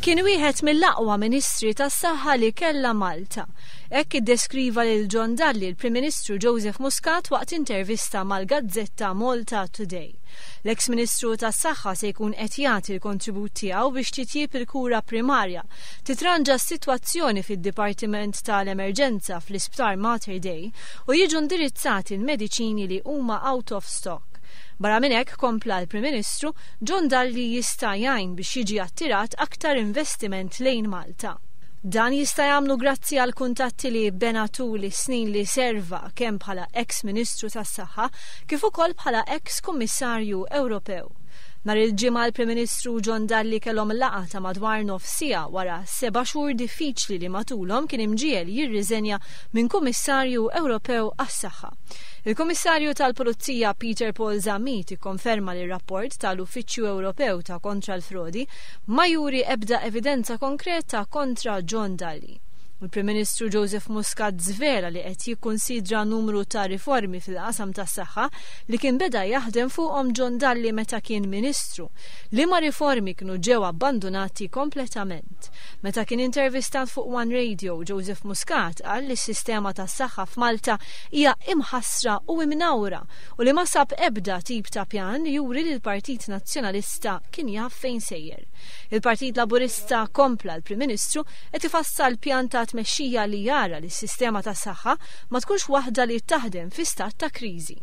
Kien wieħed mill-aqwa ministri tas-saħħa li kellha Malta. Hekk iddeskriva lil John Dalli l-Prim Ministru Joseph Muscat waqt intervista mal-Gazzetta Malta Today. L-eks Ministru tas-Saħħa se jkun qed jagħti l-kontribut tiegħu biex titjib il-kura primarja, titranġa s-sitwazzjoni fid-Dipartiment tal-Emerġenza fl-Isptar Mater Dei u jiġu indirizzati l-mediċini li huma out of stock. Barra minn hekk kompla l-Prim Ministru, John Dalli jista' jgħin biex jiġi attirat aktar investiment lejn Malta. Dan jista' jagħmlu grazzi għal kuntatti li benatul is-snin li serva kemm bħala ex-Ministru tas-Saħħa kif ukoll bħala ex-Kummissarju Ewropew. Nhar il-ġimgħa l-Prim Ministru John Dalli kellhom laqgħa ta' madwar nofsija wara 7 xhur diffiċli li matulhom kien imġiel jirriżenja minn Kummissarju Ewropew għas-Saħħa. Il-Kummissarju tal-Pulizija Peter Paul Zammit ikkonferma li r-rapport tal-Uffiċċju Ewropew ta' kontra l-frodi ma juri ebda evidenza konkreta kontra John Dalli. Il-Prim Ministru Joseph Muscat żvela li qed jikkunsidra numru ta' riformi fil-qasam tas-saħħa li kien beda jaħdem fuqhom John Dalli meta kien Ministru. Liema riformi kienu ġew abbandonati kompletament. Meta kien intervistat fuq One Radio, Joseph Muscat qal li s-sistema tas-saħħa f'Malta hija imħassra u imnawra u li ma sab ebda tip ta' pjan li juri li l-Partit Nazzjonalista kien jaf fejn sejjer. Il-Partit Laburista kompla l-Prim Ministru qed ifassal pjan ta' tmexxija li jara li s-sistema tas-saħħa ma tkunx waħda li taħdem fi stat ta' kriżi.